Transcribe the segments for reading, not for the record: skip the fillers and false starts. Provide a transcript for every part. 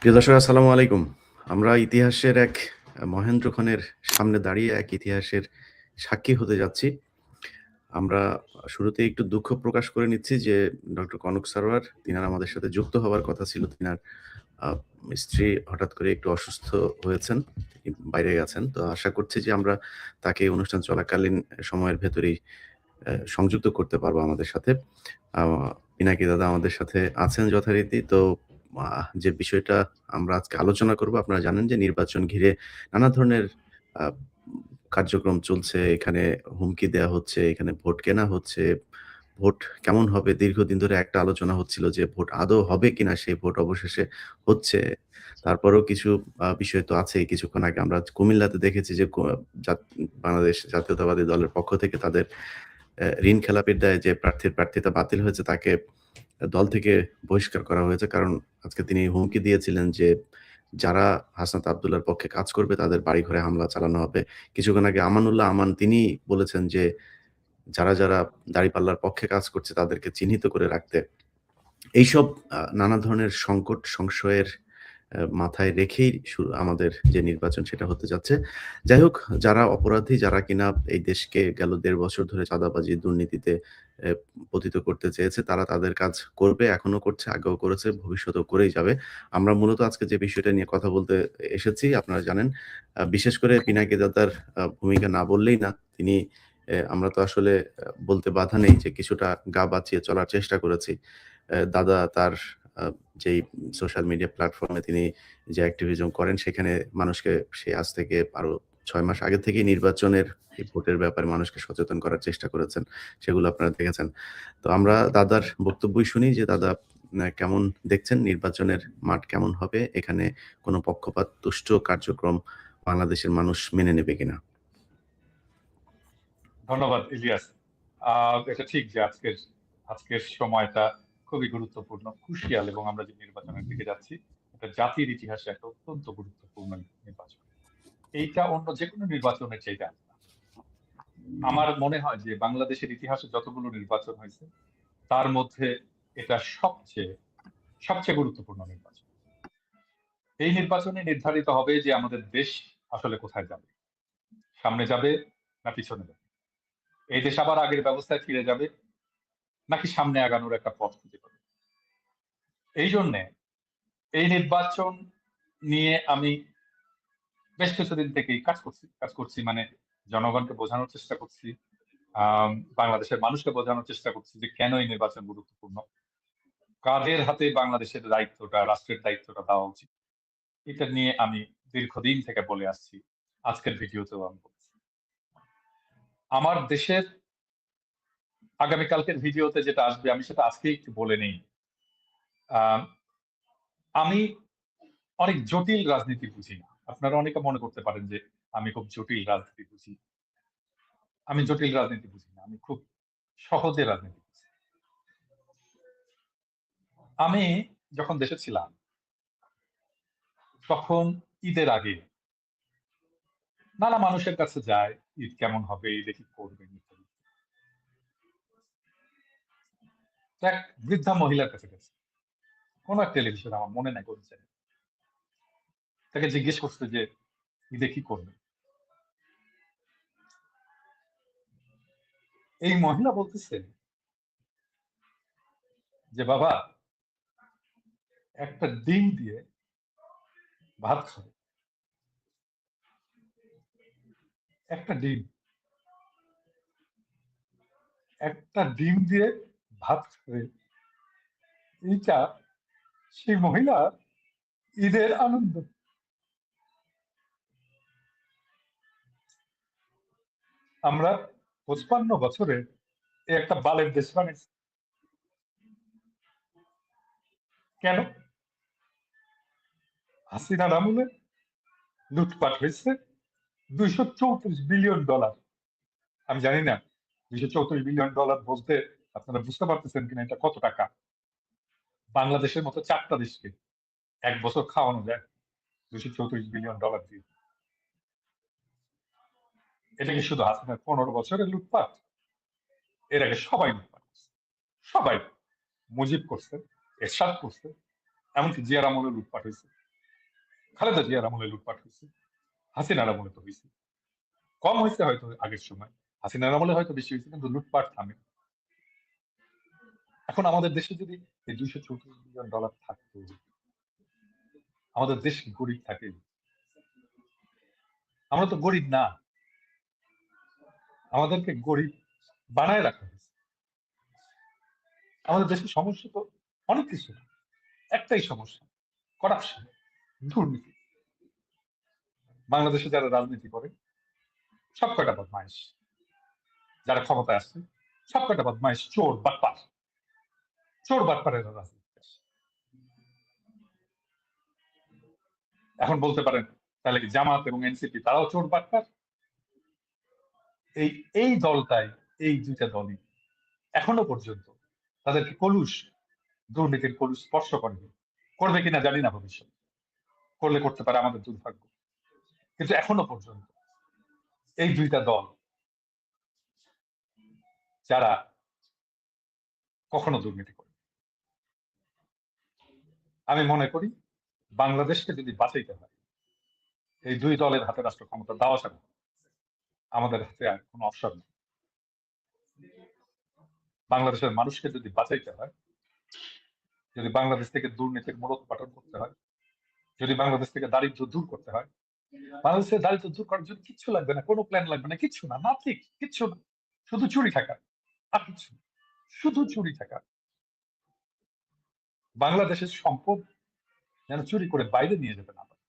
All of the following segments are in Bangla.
প্রিয় দর্শক আসসালামু আলাইকুম। আমরা ইতিহাসের এক মহেন্দ্রক্ষণের সামনে দাঁড়িয়ে এক ইতিহাসের সাক্ষী হতে যাচ্ছি। আমরা শুরুতেই একটু দুঃখ প্রকাশ করে নিচ্ছি যে ডক্টর কনক সারোয়ার তিনার আমাদের সাথে যুক্ত হওয়ার কথা ছিল। তিনার আ স্ত্রী হঠাৎ করে একটু অসুস্থ হয়েছেন। তিনি বাইরে গেছেন। তো আশা করছি যে আমরা তাকে অনুষ্ঠান চলাকালীন সময়ের ভেতরেই সংযুক্ত করতে পারবো আমাদের সাথে। আ পিনাকি দাদা আমাদের সাথে আছেন যথারীতি। তো যে বিষয়টা আমরা আজকে আলোচনা করব, আপনারা জানেন যে নির্বাচন ঘিরে নানা ধরনের আ কার্যক্রম চলছে। এখানে হুমকি দেয়া হচ্ছে, এখানে ভোট কেনা হচ্ছে। ভোট কেমন হবে? দীর্ঘদিন ধরে একটা আলোচনা হচ্ছিল যে ভোট আদৌ হবে কিনা? সেই ভোট অবশেষে হচ্ছে। তারপরেও কিছু বিষয় তো আছেই। কিছুক্ষণ আগে আমরা কুমিল্লাতে দেখেছি যে বাংলাদেশ জাতীয়তাবাদী দলের পক্ষ থেকে তাদের ঋণ খেলাপির দায়ে যে প্রার্থীর প্রার্থিতা বাতিল হয়েছে তাকে দল থেকে বহিষ্কার করা হয়েছে। কারণ আজকে তিনি হুমকি দিয়েছিলেন যে, যারা হাসনাত আব্দুল্লাহর পক্ষে কাজ করবে তাদের বাড়িঘরে হামলা চালানো হবে। কিছুক্ষণ আগে আমানুল্লাহ আমান তিনি বলেছেন যে, যারা দাঁড়িপাল্লার পক্ষে কাজ করছে তাদেরকে চিহ্নিত করে রাখতে। এইসব নানা ধরনের সংকট সংশয়ের মাথায় রেখেই আমাদের যে নির্বাচন সেটা হতে যাচ্ছে। যাই হোক, যারা অপরাধী, যারা কিনা এই দেশকে গেল ১.৫ বছর ধরে চাঁদাবাজি, দুর্নীতিতে এ পতিত করতে চেয়েছে, তারা তাদের কাজ করবে, এখনো করছে, আগেও করেছে, ভবিষ্যতেও করেই যাবে। আমরা মূলত আজকে যে বিষয়টা নিয়ে কথা বলতে এসেছি, আপনারা জানেন, বিশেষ করে পিনাকি দাদার ভূমিকা না বললেই না। তিনি আমরা তো আসলে বলতে বাধা নেই যে কিছুটা গা বাঁচিয়ে চলার চেষ্টা করেছি। দাদা তার আ যেই সোশ্যাল মিডিয়া প্ল্যাটফর্মে তিনি যে অ্যাক্টিভিজম করেন সেখানে মানুষকে সে আজ থেকে আরো ৬ মাস আগে থেকেই নির্বাচনের এই ভোটের ব্যাপারে মানুষকে সচেতন করার চেষ্টা করেছেন। সেগুলো আপনারা দেখেছেন। তো আমরা দাদার বক্তব্যই শুনি যে দাদা কেমন দেখছেন নির্বাচনের মাঠ কেমন হবে? এখানে কোনো পক্ষপাত তুষ্ট কার্যক্রম বাংলাদেশের মানুষ মেনে নেবে কিনা? ধন্যবাদ ইলিয়াস। এটা ঠিক যে আজকের সময়টা খুবই গুরুত্বপূর্ণ, ক্রুশিয়াল, এবং আমরা যে নির্বাচনের দিকে যাচ্ছি এটা জাতির ইতিহাসে একটা অত্যন্ত গুরুত্বপূর্ণ নির্বাচন। এইটা অন্য যে কোনো নির্বাচনের চাইতে আলাদা। আমার মনে হয় যে বাংলাদেশের ইতিহাসে যতগুলো নির্বাচন হয়েছে তার মধ্যে এটা সবচেয়ে সবচেয়ে গুরুত্বপূর্ণ নির্বাচন। এই নির্বাচনে নির্ধারিত হবে যে আমাদের দেশ আসলে কোথায় যাবে, সামনে যাবে না পিছনে যাবে, এই দেশ আবার আগের ব্যবস্থায় ফিরে যাবে নাকি সামনে আগানোর একটা পথ খুঁজে পাবে। এই জন্যে এই নির্বাচন নিয়ে আমি বেশ কিছুদিন থেকেই কাজ করছি মানে জনগণকে বোঝানোর চেষ্টা করছি, বাংলাদেশের মানুষকে বোঝানোর চেষ্টা করছি যে কেন এই নির্বাচন গুরুত্বপূর্ণ, কাদের হাতে বাংলাদেশের দায়িত্বটা, রাষ্ট্রের দায়িত্বটা দেওয়া উচিত। এটা নিয়ে আমি দীর্ঘদিন থেকে বলে আসছি, আজকের ভিডিওতেও আমি বলছি। আমার দেশের আগামীকালকের ভিডিওতে যেটা আসবে আমি সেটা আজকে একটু বলে নেই। আহ, আমি অনেক জটিল রাজনীতি বুঝি না। আপনারা অনেকে মনে করতে পারেন যে আমি খুব জটিল রাজনীতি বুঝি। আমি জটিল রাজনীতি বুঝি না, আমি খুব সহজে রাজনীতি বুঝি। আমি যখন দেশে ছিলাম তখন ঈদের আগে নানা মানুষের কাছে যায়, ঈদ কেমন হবে, ঈদে কি করবেন ইত্যাদি। তো এক বৃদ্ধা মহিলার কাছে গেছে, কোন এক টেলিভিশন, আমার মনে নাই কোন চ্যানেল। তাকে জিজ্ঞেস করছে যে ঈদে কি করবে। এই মহিলা বলতেছে যে বাবা, একটা ডিম দিয়ে ভাত খাবে, একটা ডিম, একটা ডিম দিয়ে ভাত খাবে। এইটা সেই মহিলা ঈদের আনন্দ। আমরা 55 বছরে একটা বালের দেশ বানাইছি। কেন? হাসিনার আমলে লুটপাট হয়েছে $234 বিলিয়ন। আমি জানি না $234 বিলিয়ন বলতে আপনারা বুঝতে পারতেছেন কিনা, এটা কত টাকা। বাংলাদেশের মতো 4টা দেশকে এক বছর খাওয়ানো যায় $234 বিলিয়ন দিয়ে। এটা কি শুধু হাসিনার 15 বছরের লুটপাট? এর আগে সবাই লুটপাট করছে, সবাই। মুজিব করছে, এরশাদ করছে, এমনকি জিয়ার আমলে লুটপাট হয়েছে। খালেদা জিয়ার আমলে লুটপাট হয়েছে, হাসিনার আমলে তো হয়েছে, কম হয়েছে হয়তো আগের সময়, হাসিনার আমলে হয়তো বেশি হয়েছে, কিন্তু লুটপাট থামে। এখন আমাদের দেশে যদি এই $234 বিলিয়ন থাকতো, আমাদের দেশ কি গরিব থাকে? আমরা তো গরিব না, আমাদেরকে গরিব বানায় রাখা হয়েছে। আমাদের দেশের সমস্যা তো অনেক কিছু না, একটাই সমস্যা, করাপশন, দুর্নীতি। বাংলাদেশে যারা রাজনীতি করে সব কয়টা বদমাইশ, যারা ক্ষমতায় আসছে সব কয়টা বদমাইশ, চোর বাটপার, চোর বাটপারের রাজনীতি। এখন বলতে পারেন তাহলে কি জামাত এবং এনসিপি তারাও চোর বাটপার? এই দলটাই, এই দুইটা দলই এখনো পর্যন্ত তাদেরকে কলুষ, দুর্নীতির কলুষ স্পর্শ করবে কিনা জানি না, ভবিষ্যৎ করলে করতে পারে, আমাদের দুর্ভাগ্য। কিন্তু এখনো পর্যন্ত এই দুইটা দল যারা কখনো দুর্নীতি করে, আমি মনে করি বাংলাদেশকে যদি বাঁচাইতে হয়, এই দুই দলের হাতে রাষ্ট্র ক্ষমতা দেওয়া ছাড়া আমাদের হাতে আর কোনো অপশন নেই। বাংলাদেশের মানুষকে যদি বাঁচাইতে হয়, যদি বাংলাদেশ থেকে দুর্নীতির মূলোৎপাটন করতে হয়, যদি বাংলাদেশ থেকে দারিদ্র দূর করতে হয়, বাংলাদেশের দারিদ্র দূর করার জন্য কিচ্ছু লাগবে না, কোনো প্ল্যান লাগবে না, কিচ্ছু না, নাথিং, কিচ্ছু না, শুধু চুরি থাকা আর কিছু, শুধু চুরি থাকা। বাংলাদেশের সম্পদ যেন চুরি করে বাইরে নিয়ে যেতে না পারে,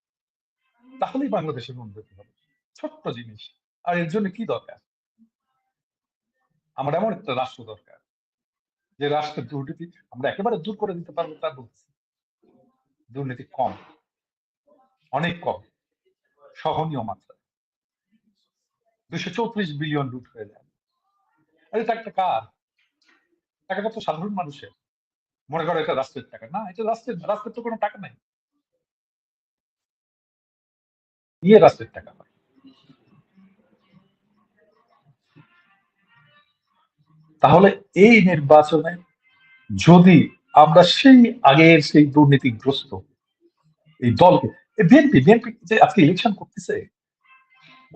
তাহলেই বাংলাদেশের উন্নতি হবে। ছোট্ট জিনিস, আর এর জন্য কি দরকার? আমার এমন একটা রাষ্ট্র দরকার যে রাষ্ট্রের দুর্নীতি আমরা একেবারে দূর করে দিতে পারবো, তা বলছি। দুর্নীতি কম, অনেক কম, সহনীয় মাত্রা। 234 বিলিয়ন লুট হয়ে যায়, আর এটা একটা কার? টাকাটা তো সাধারণ মানুষের। মনে করো এটা রাষ্ট্রের টাকা না, এটা রাষ্ট্রের তো কোনো টাকা নাই, নিয়ে রাষ্ট্রের টাকা হয়। তাহলে এই নির্বাচনে যদি আমরা সেই আগের সেই দুর্নীতিগ্রস্ত এই দলকে, বিএনপি যে আজকে ইলেকশন করতেছে,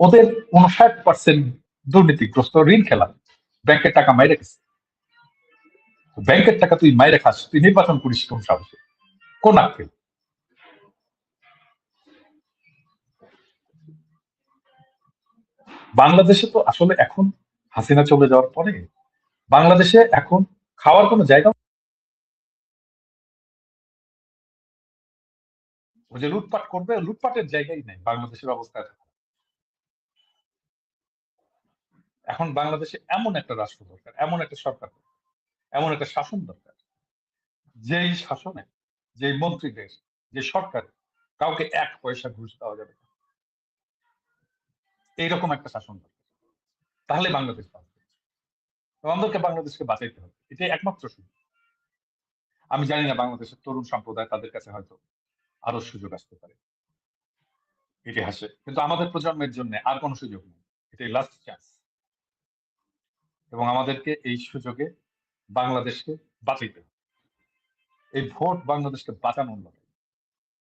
ওদের 59% দুর্নীতিগ্রস্ত, ঋণ খেলা, ব্যাংকের টাকা মাইরে গেছে। ব্যাংকের টাকা তুই মাইরে খাস, তুই নির্বাচন করিস কোন সাহসে, কোন আক্কেল? বাংলাদেশে তো আসলে এখন হাসিনা চলে যাওয়ার পরে বাংলাদেশে এখন খাওয়ার কোনো জায়গা, ও যে লুটপাট করবে, লুটপাটের জায়গাই নাই বাংলাদেশের অবস্থা। এখন বাংলাদেশে এমন একটা রাষ্ট্র দরকার, এমন একটা সরকার দরকার, এমন একটা শাসন দরকার, যেই শাসনে, যেই মন্ত্রীদের, যে সরকার কাউকে 1 পয়সা ঘুষ দেওয়া যাবে না, এইরকম একটা শাসন দরকার। তাহলে বাংলাদেশ বাঁচবে। আমাদেরকে বাংলাদেশকে বাঁচাইতে হবে, এটাই একমাত্র সুযোগ। আমি জানি না বাংলাদেশের তরুণ সম্প্রদায়, তাদের কাছে হয়তো আরো সুযোগ আসতে পারে ইতিহাসে, কিন্তু আমাদের প্রজন্মের জন্য আর কোনো সুযোগ নেই, এটাই লাস্ট চান্স। এবং আমাদেরকে এই সুযোগে বাংলাদেশকে বাঁচাইতে হবে। এই ভোট বাংলাদেশকে বাঁচানোর লড়াই,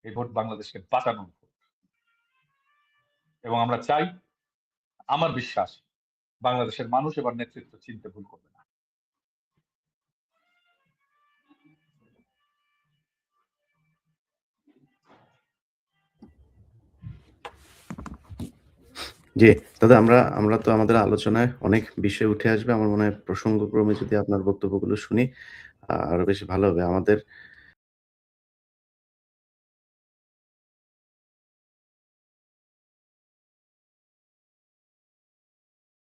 এই ভোট বাংলাদেশকে বাঁচানোর ভোট। এবং আমরা চাই, আমার বিশ্বাস বাংলাদেশের মানুষ এবার নেতৃত্ব চিনতে ভুল করবে না। জি, দাদা আমরা তো আমাদের আলোচনায় অনেক বিষয় উঠে আসবে। আমার মনে হয় প্রসঙ্গক্রমে যদি আপনার বক্তব্যগুলো শুনি আরো বেশি ভালো হবে। আমাদের